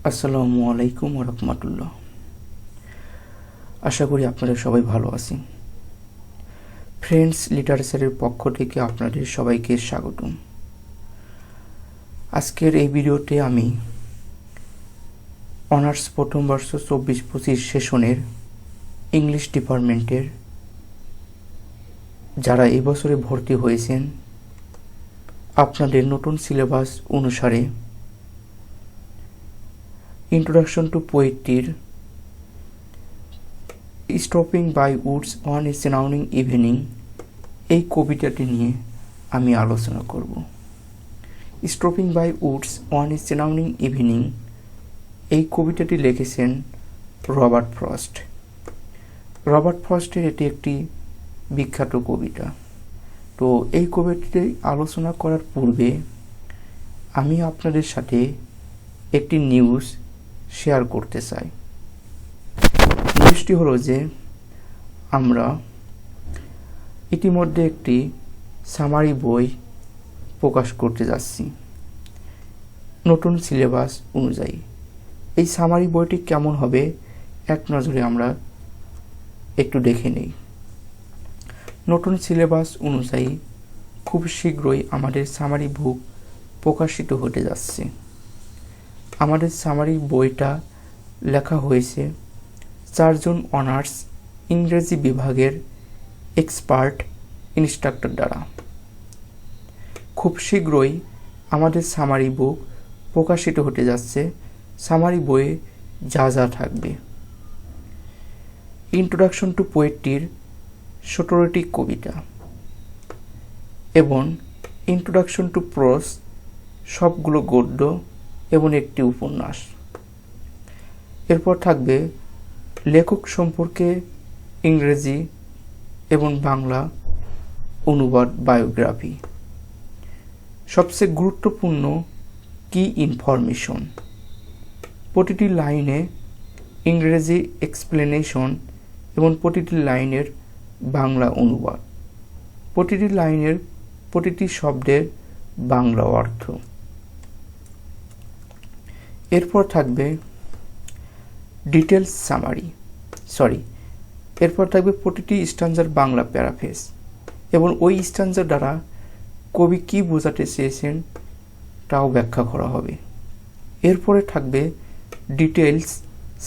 আসসালামু আলাইকুম ওয়া রাহমাতুল্লাহ। আশা করি আপনারা সবাই ভালো আছেন। ফ্রেন্ডস লিটারেচারের পক্ষ থেকে আপনাদের সবাইকে স্বাগতম। আজকের এই ভিডিওতে আমি অনার্স প্রথম বর্ষ 24-25 সেশনের ইংলিশ ডিপার্টমেন্টের যারা এই বছরে ভর্তি হয়েছেন আপনাদের নতুন সিলেবাস অনুসারে ইন্ট্রোডাকশন টু পোয়েট্রির stopping by woods on a surrounding evening এই কবিতাটি নিয়ে আমি আলোচনা করব। Stopping by woods on a surrounding evening এই কবিতাটি লিখেছেন রবার্ট ফ্রস্ট। রবার্ট ফ্রস্টের এটি একটি বিখ্যাত কবিতা। তো এই কবিতাটি আলোচনা করার পূর্বে আমি আপনাদের সাথে একটি নিউজ শেয়ার করতে চাই। নিউজটি হলো যে আমরা ইতিমধ্যে একটি সামারি বই প্রকাশ করতে যাচ্ছি নতুন সিলেবাস অনুযায়ী। এই সামারি বইটি কেমন হবে এক নজরে আমরা একটু দেখে নেই। নতুন সিলেবাস অনুযায়ী খুব শীঘ্রই আমাদের সামারি বুক প্রকাশিত হতে যাচ্ছে। আমাদের সামারি বইটা লেখা হয়েছে 4 জন অনার্স ইংরেজি বিভাগের এক্সপার্ট ইনস্ট্রাক্টর দ্বারা। খুব শীঘ্রই আমাদের সামারি বুক প্রকাশিত হতে যাচ্ছে। সামারি বইয়ে যা যা থাকবে: ইন্ট্রোডাকশন টু পোয়েট্রির 17টি কবিতা এবং ইন্ট্রোডাকশন টু প্রোজ সবগুলো গদ্য এবং একটি উপন্যাস। এরপর থাকবে লেখক সম্পর্কে ইংরেজি এবং বাংলা অনুবাদ বায়োগ্রাফি। সবচেয়ে গুরুত্বপূর্ণ কি ইনফরমেশন, প্রতিটি লাইনে ইংরেজি এক্সপ্লেনেশন এবং প্রতিটি লাইনের বাংলা অনুবাদ, প্রতিটি লাইনের প্রতিটি শব্দের বাংলা অর্থ। এরপর থাকবে ডিটেলস সামারি এরপর থাকবে প্রতিটি স্ট্যান্জার বাংলা প্যারাফ্রেজ এবং ওই স্ট্যান্জার দ্বারা কবি কি বোঝাতে চেয়েছেন তাও ব্যাখ্যা করা হবে। এরপরে থাকবে ডিটেলস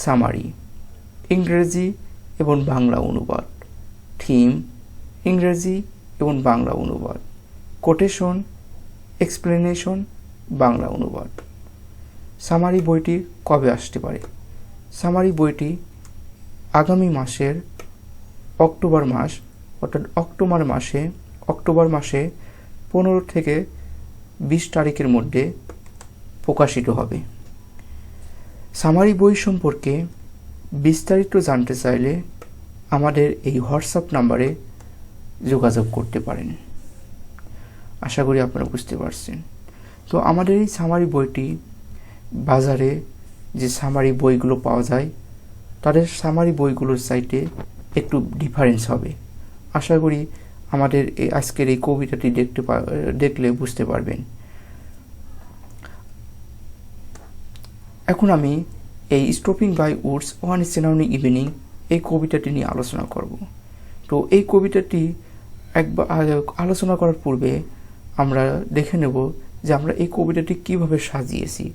সামারি, ইংরেজি এবং বাংলা অনুবাদ, থিম, ইংরেজি এবং বাংলা অনুবাদ, কোটেশন, এক্সপ্লেনেশন, বাংলা অনুবাদ। সামারি বইটি কবে আসতে পারে? সামারি বইটি আগামী মাসের অক্টোবর মাস অর্থাৎ অক্টোবর মাসে 15 থেকে 20 তারিখের মধ্যে প্রকাশিত হবে। সামারি বই সম্পর্কে বিস্তারিত জানতে চাইলে আমাদের এই হোয়াটসঅ্যাপ নাম্বারে যোগাযোগ করতে পারেন। আশা করি আপনারা বুঝতে পারছেন। তো আমাদের এই সামারি বইটি বাজারে যে সামারি বইগুলো পাওয়া যায় তাদের সামারি বইগুলোর সাইটে একটু ডিফারেন্স হবে। আশা করি আমাদের এই আজকের এই কবিতাটি দেখলে বুঝতে পারবেন। এখন আমি এই stopping by woods on a surrounding evening এই কবিতাটি নিয়ে আলোচনা করব। তো এই কবিতাটি একবার আলোচনা করার পূর্বে আমরা দেখে নেব যে আমরা এই কবিতাটি কিভাবে সাজিয়েছি।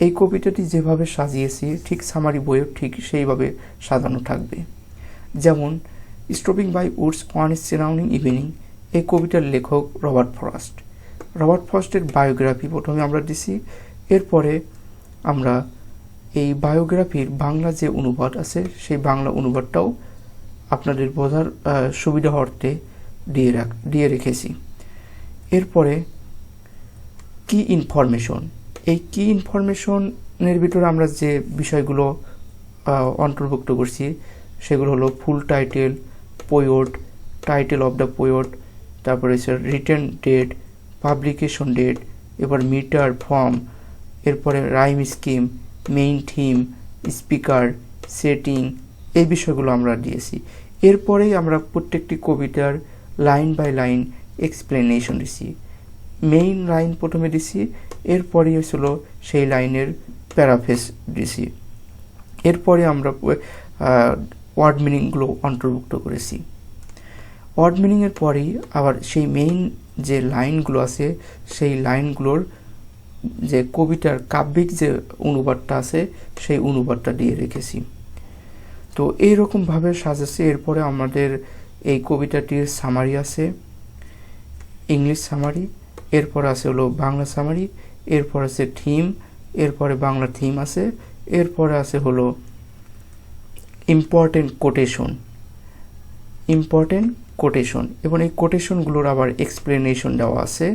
এই কবিতাটি যেভাবে সাজিয়েছি ঠিক সামারি বইও ঠিক সেইভাবে সাজানো থাকবে। যেমন stopping by woods on a surrounding evening এই কবিতার লেখক রবার্ট ফ্রস্ট। রবার্ট ফ্রস্টের বায়োগ্রাফি প্রথমে আমরা দিছি। এরপরে আমরা এই বায়োগ্রাফির বাংলা যে অনুবাদ আছে সেই বাংলা অনুবাদটাও আপনাদের বোঝার সুবিধা অর্থে দিয়ে রেখেছি। এরপরে কি ইনফরমেশন, এই কি ইনফরমেশনের ভিতরে আমরা যে বিষয়গুলো অন্তর্ভুক্ত করছি সেগুলো হলো full title, poet, title of the poet, তারপরে হচ্ছে রিটেন ডেট, পাবলিকেশন ডেট, এবার মিটার, ফর্ম, এরপরে rhyme scheme, main theme, speaker, setting, এই বিষয়গুলো আমরা দিয়েছি। এরপরেই আমরা প্রত্যেকটি কবিতার লাইন বাই লাইন এক্সপ্লেনেশন দিছি। মেইন লাইন প্রথমে দিছি, এরপরেই হচ্ছিল সেই লাইনের প্যারাফ্রেজ দিছি। এরপরে আমরা ওয়ার্ড মিনিংগুলো অন্তর্ভুক্ত করেছি। ওয়ার্ড মিনিংয়ের পরেই আবার সেই মেইন যে লাইনগুলো আছে সেই লাইনগুলোর যে কবিতার কাব্যিক যে অনুবাদটা আছে সেই অনুবাদটা দিয়ে রেখেছি। তো এইরকমভাবে সাজাচ্ছি। এরপরে আমাদের এই কবিতাটির সামারি আছে, ইংলিশ সামারি, এরপর আছে হলো বাংলা সামারি, এরপর আছে থিম, এরপরে বাংলা থিম আছে, এরপরে আছে হলো ইম্পর্টেন্ট কোটেশন এবং এই কোটেশনগুলোর আবার এক্সপ্লেনেশন দেওয়া আছে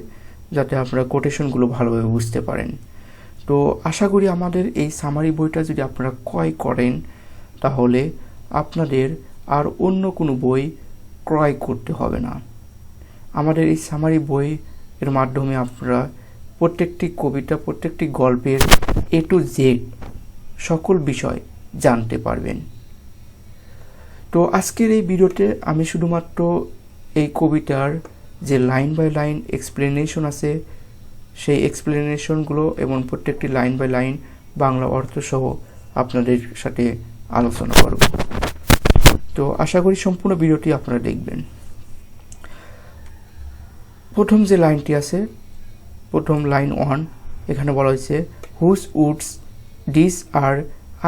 যাতে আপনারা কোটেশনগুলো ভালোভাবে বুঝতে পারেন। তো আশা করি আমাদের এই সামারি বইটা যদি আপনারা ক্রয় করেন তাহলে আপনাদের আর অন্য কোনো বই ক্রয় করতে হবে না। আমাদের এই সামারি বই এর মাধ্যমে আপনারা প্রত্যেকটি কবিতা, প্রত্যেকটি গল্পের A to Z সকল বিষয় জানতে পারবেন। তো আজকের এই ভিডিওতে আমি শুধুমাত্র এই কবিতার যে লাইন বাই লাইন এক্সপ্লেনেশন আছে সেই এক্সপ্লেনেশনগুলো এবং প্রত্যেকটি লাইন বাই লাইন বাংলা অর্থ সহ আপনাদের সাথে আলোচনা করব। তো আশা করি সম্পূর্ণ ভিডিওটি আপনারা দেখবেন। প্রথম যে লাইনটি আছে, প্রথম লাইন 1, এখানে বলা হয়েছে whose woods this are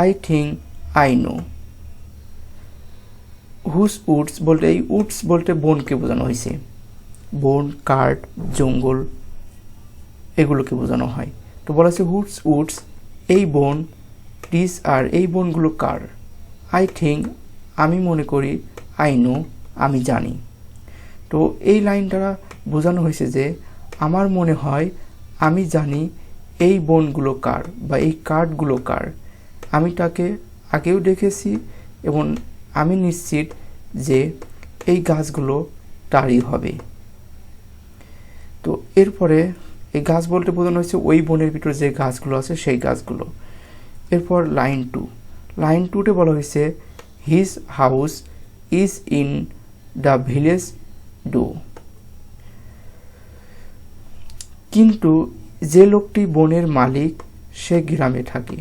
I think I know. Whose woods বলতে, এই উডস বলতে বনকে বোঝানো হয়েছে। বন, কাঠ, জঙ্গল এগুলোকে বোঝানো হয়। তো বলা হচ্ছে হুজ উডস এই বন, দিস আর এই বনগুলো কার, আই থিঙ্ক আমি মনে করি, আই নো আমি জানি। তো এই লাইনটা বোঝানো হয়েছে যে আমার মনে হয় আমি জানি এই বনগুলো কার বা এই কাঠগুলো কার, আমি তাকে আগেও দেখেছি এবং আমি নিশ্চিত যে এই গাছগুলো তারই হবে। তো এরপরে এই গাছ বলতে বোঝানো হয়েছে ওই বনের ভিতরে যে গাছগুলো আছে সেই গাছগুলো। এরপর লাইন 2, লাইন 2তে বলা হয়েছে his house is in the village though. কিন্তু যে লোকটি বনের মালিক সে গ্রামে থাকে,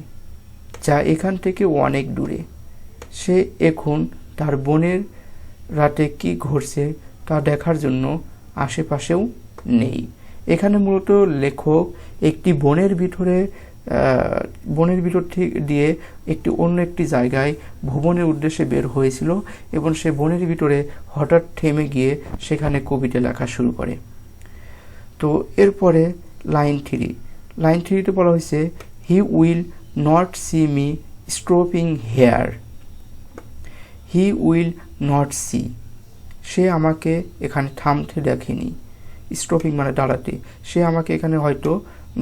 যা এখান থেকে অনেক দূরে। সে এখন তার বনের রাতে কি ঘটছে তা দেখার জন্য আশেপাশেও নেই। এখানে মূলত লেখক একটি বনের ভিতর দিয়ে অন্য একটি জায়গায় ভ্রমণের উদ্দেশ্যে বের হয়েছিল এবং সে বনের ভিতরে হঠাৎ থেমে গিয়ে সেখানে কবিতা লেখা শুরু করে। তো এরপরে লাইন 3তে বলা হয়েছে he will not see me stopping here. He will not see, সে আমাকে এখানে থামতে দেখেনি। স্টপিং মানে দাঁড়াতে, সে আমাকে এখানে হয়তো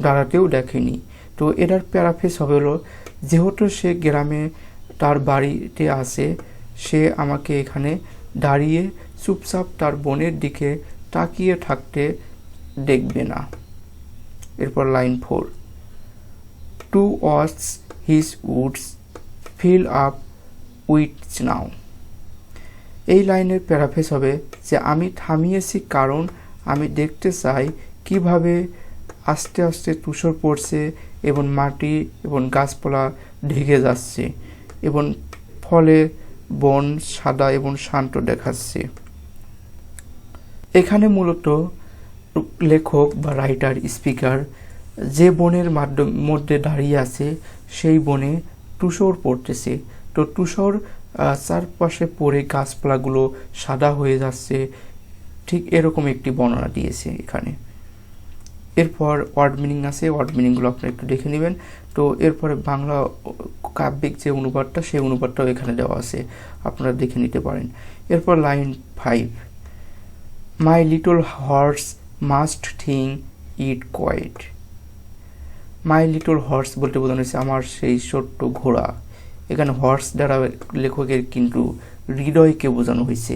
দাঁড়াতেও দেখেনি। তো এটার প্যারাফ্রেজ হবে হলো যেহেতু সে গ্রামে তার বাড়িতে আসে, সে আমাকে এখানে দাঁড়িয়ে চুপচাপ তার বনের দিকে তাকিয়ে থাকতে দেখবে না। এরপর line 4, to watch his woods fill up with snow. এই লাইনের প্যারাফ্রেজ হবে যে আমি থামিয়েছি কারণ আমি দেখতে চাই কিভাবে আস্তে আস্তে তুষার পড়ছে এবং মাটি এবং গাছপালা ঢেকে যাচ্ছে এবং ফলে বন সাদা এবং শান্ত দেখাচ্ছে। এখানে মূলত লেখক বা রাইটার, স্পিকার যে বনের মধ্যে দাঁড়িয়ে আছে সেই বনে তুষার পড়তেছে। তো তুষার চারপাশে পড়ে গাছপালাগুলো সাদা হয়ে যাচ্ছে, ঠিক এরকম একটি বর্ণনা দিয়েছে এখানে। এরপর ওয়ার্ড মিনিং আছে, ওয়ার্ড মিনিংগুলো আপনারা একটু দেখে নেবেন। তো এরপরে বাংলা কাব্যিক যে অনুবাদটা সেই অনুবাদটাও এখানে দেওয়া আছে, আপনারা দেখে নিতে পারেন। এরপর line 5, my little horse must think it quite. My little horse বলতে বোঝানো হয়েছে আমার সেই ছোট্ট ঘোড়া। এখানে হর্স দ্বারা লেখকের কিন্তু হৃদয়কে বোঝানো হয়েছে।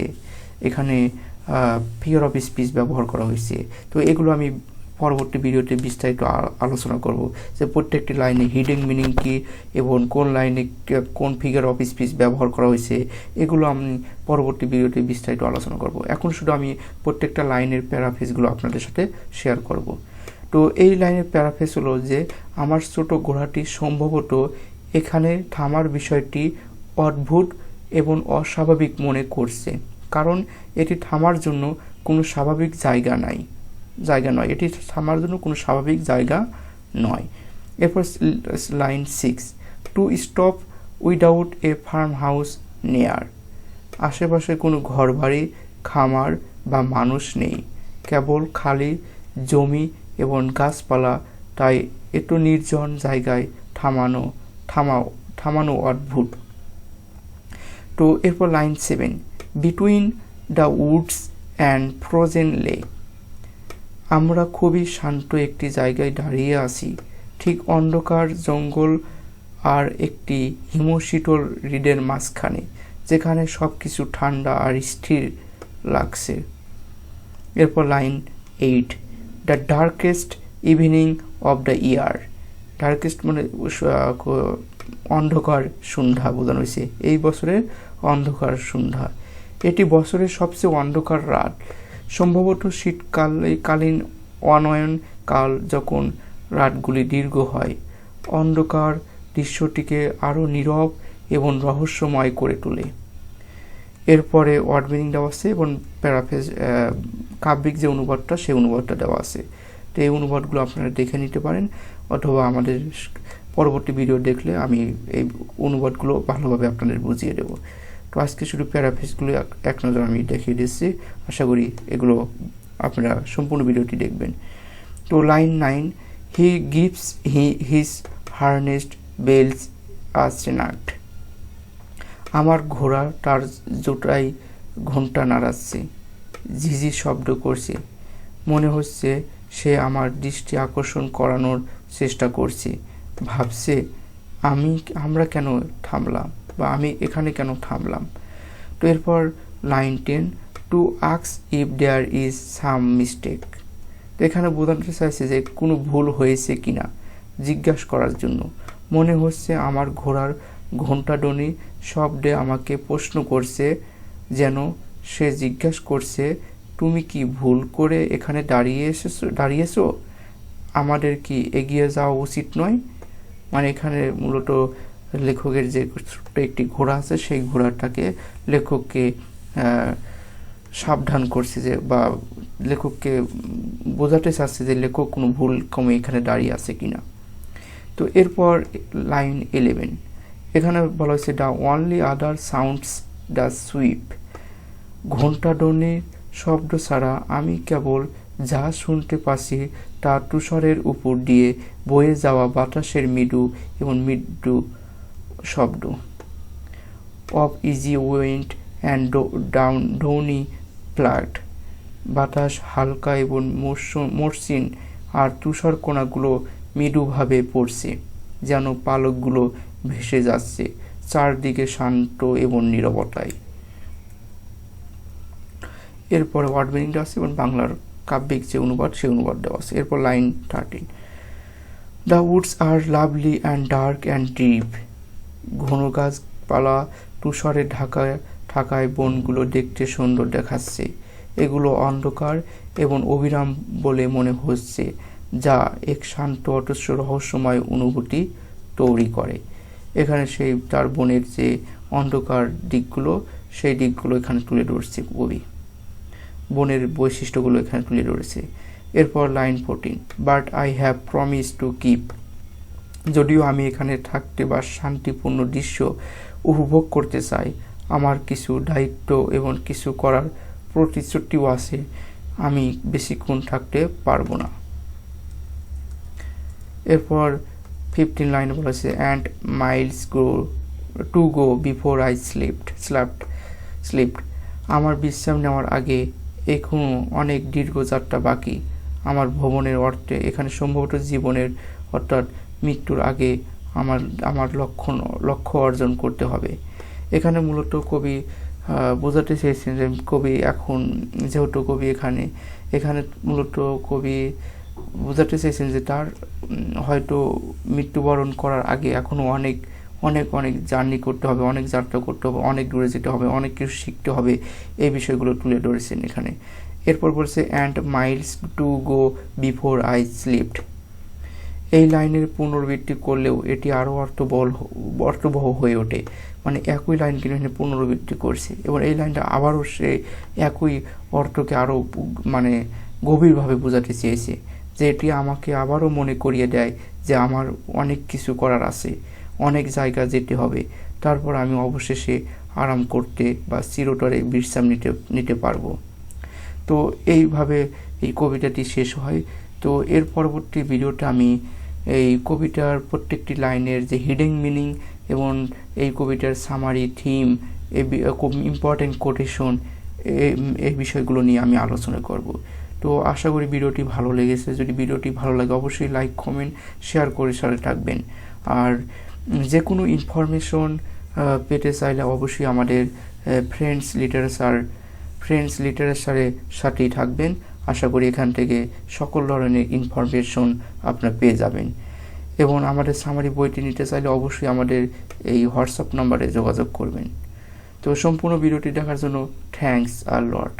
এখানে ফিগার অফ স্পিচ ব্যবহার করা হয়েছে। তো এগুলো আমি পরবর্তী ভিডিওতে বিস্তারিত আলোচনা করব যে প্রত্যেকটি লাইনে হিডিং মিনিং কি এবং কোন লাইনে কোন ফিগার অফ স্পিচ ব্যবহার করা হয়েছে, এগুলো আমি পরবর্তী ভিডিওতে বিস্তারিত আলোচনা করব। এখন শুধু আমি প্রত্যেকটা লাইনের প্যারাফ্রেজগুলো আপনাদের সাথে শেয়ার করব। তো এই লাইনের প্যারাফ্রেজ হলো যে আমার ছোট ঘোড়াটি সম্ভবত এখানে থামার বিষয়টি অদ্ভুত এবং অস্বাভাবিক মনে করছে, কারণ এটি থামার জন্য কোনো স্বাভাবিক জায়গা নয়, এটি থামার জন্য কোনো স্বাভাবিক জায়গা নয়। এরপর line 6, to stop without a farm house near, আশেপাশে কোনো ঘরবাড়ি, খামার বা মানুষ নেই, কেবল খালি জমি এবং গাছপালা, তাই একটু নির্জন জায়গায় থামানো অদ্ভুত। তো এরপর line 7, between the Woods and frozen lake, আমরা খুবই শান্ত একটি জায়গায় দাঁড়িয়ে আছি, ঠিক অন্ধকার জঙ্গল আর একটি হিমশীতল হ্রদের মাঝখানে, যেখানে সব কিছু ঠান্ডা আর স্থির লাগছে। এরপর line 8, the darkest evening of the year, darkest মানে অন্ধকার সন্ধ্যা বোঝানো হয়েছে, এই বছরের অন্ধকার সন্ধ্যা, এটি বছরের সবচেয়ে অন্ধকার রাত, সম্ভবত শীতকালীন অনয়নকাল যখন রাতগুলি দীর্ঘ হয়, অন্ধকার দৃশ্যটিকে আরও নীরব এবং রহস্যময় করে তোলে। এরপরে ওয়ার্ড মিনিং দেওয়া আছে এবং প্যারাফ্রেজ কাব্যিক যে অনুবাদটা সেই অনুবাদটা দেওয়া আছে। তো এই অনুবাদগুলো আপনারা দেখে নিতে পারেন, অথবা আমাদের পরবর্তী ভিডিও দেখলে আমি এই অনুবাদগুলো ভালোভাবে আপনাদের বুঝিয়ে দেবো। তো আজকে শুধু প্যারাফ্রেজগুলো এক নজর আমি দেখিয়ে দিচ্ছি, আশা করি এগুলো আপনারা সম্পূর্ণ ভিডিওটি দেখবেন। তো line 9, he gives his harnessed bells astronaut, আমার ঘোড়া তার জোটায় ঘণ্টা নাড়াচ্ছে, ঝিঝি শব্দ করছে, মনে হচ্ছে সে আমার দৃষ্টি আকর্ষণ করানোর চেষ্টা করছে, ভাবছে আমরা কেন থামলাম, বা আমি এখানে কেন থামলাম। তো এরপর line 10, to ask if there is some mistake, তো এখানে বোঝাতে চাইছে যে কোনো ভুল হয়েছে কিনা জিজ্ঞাসা করার জন্য, মনে হচ্ছে আমার ঘোড়ার ঘণ্টাধ্বনি শব্দে আমাকে প্রশ্ন করছে, যেন সে জিজ্ঞাসা করছে তুমি কি ভুল করে এখানে দাঁড়িয়েছো, আমাদের কি এগিয়ে যাওয়া উচিত নয়। মানে এখানে মূলত লেখকের যে একটি ঘোড়া আছে সেই ঘোড়াটাকে লেখককে সাবধান করছে যে, বা লেখককে বোঝাতে চাচ্ছে যে লেখক কোনো ভুল কমে এখানে দাঁড়িয়ে আছে কিনা। তো এরপর লাইন 11, এখানে বলা হয়েছে the only other sounds the sweep, ঘণ্টাধ্বনির শব্দ ছাড়া আমি কেবল যা শুনতে পাচ্ছি তা তুষারের উপর দিয়ে বয়ে যাওয়া বাতাসের মৃদু এবং মৃদু শব্দ। Of easy wind and downy flake, বাতাস হালকা এবং মসৃণ আর তুষার কণাগুলো মৃদুভাবে পড়ছে, যেন পালকগুলো ভেসে যাচ্ছে চারদিকে শান্ত এবং নীরবতায়। এরপরে ওয়ার্ড মিনিংটা আছে এবং বাংলার কাব্যিক যে অনুবাদ সেই অনুবাদ দেওয়া আছে। এরপর line 13, the woods are lovely and dark and deep, ঘন গাছপালা তুষারে ঢাকায় বনগুলো দেখতে সুন্দর দেখাচ্ছে, এগুলো অন্ধকার এবং অবিরাম বলে মনে হচ্ছে, যা এক শান্ত অথচ রহস্যময় অনুভূতি তৈরি করে। এখানে সেই তার বনের যে অন্ধকার দিকগুলো সেই দিকগুলো এখানে তুলে ধরছে কবি, বনের বৈশিষ্ট্যগুলো এখানে তুলে ধরেছে। এরপর line 14, but I have promise to keep, যদিও আমি এখানে থাকতে বা শান্তিপূর্ণ দৃশ্য উপভোগ করতে চাই, আমার কিছু দায়িত্ব এবং কিছু করার প্রতিশ্রুতিও আছে, আমি বেশিক্ষণ থাকতে পারবো না। এরপর 15 লাইনে বলেছে and Miles to go before I slipped, আমার বিশ্রাম নেওয়ার আগে এখনো অনেক দীর্ঘ যাত্রা বাকি, আমার ভ্রমণের অর্থে এখানে সম্ভবত জীবনের অর্থাৎ মৃত্যুর আগে আমার লক্ষ্য অর্জন করতে হবে। এখানে মূলত কবি বোঝাতে চেয়েছেন যে কবি এখন যেহেতু কবি এখানে মূলত কবি বোঝাতে চেয়েছেন যে তার হয়তো মৃত্যুবরণ করার আগে এখনও অনেক অনেক অনেক জার্নি করতে হবে, অনেক যাত্রা করতে হবে, অনেক দূরে যেতে হবে, অনেক কিছু শিখতে হবে, এই বিষয়গুলো তুলে ধরেছেন এখানে। এরপর বলছে and Miles to go before I slipped. এই লাইনের পুনরাবৃত্তি করলেও এটি আরও অর্থবহ হয়ে ওঠে। মানে একই লাইন কিন্তু এখানে পুনরাবৃত্তি করছে এবং এই লাইনটা আবারও সে একই অর্থকে আরও মানে গভীরভাবে বোঝাতে চেয়েছে, যে এটি আমাকে আবারও মনে করিয়ে দেয় যে আমার অনেক কিছু করার আছে, অনেক জায়গা যেতে হবে, তারপর আমি অবশেষে আরাম করতে বা চিরতরে বিশ্রাম নিতে পারবো। তো এইভাবে এই কবিতাটি শেষ হয়। তো এর পরবর্তী ভিডিওটা আমি এই কবিতার প্রত্যেকটি লাইনের যে হিডেন মিনিং এবং এই কবিতার সামারি, থিম, খুব ইম্পর্টেন্ট কোটেশন, এই বিষয়গুলো নিয়ে আমি আলোচনা করব। তো আশা করি ভিডিওটি ভালো লেগেছে। যদি ভিডিওটি ভালো লাগে অবশ্যই লাইক, কমেন্ট, শেয়ার করে সাথে থাকবেন। আর যে কোনো ইনফরমেশন পেতে চাইলে অবশ্যই আমাদের ফ্রেন্ডস লিটারেচারের সাথেই থাকবেন। আশা করি এখান থেকে সকল ধরনের ইনফরমেশন আপনারা পেয়ে যাবেন। এবং আমাদের সামারি বইটি নিতে চাইলে অবশ্যই আমাদের এই হোয়াটসঅ্যাপ নাম্বারে যোগাযোগ করবেন। তো সম্পূর্ণ ভিডিওটি দেখার জন্য থ্যাঙ্কস আ লট।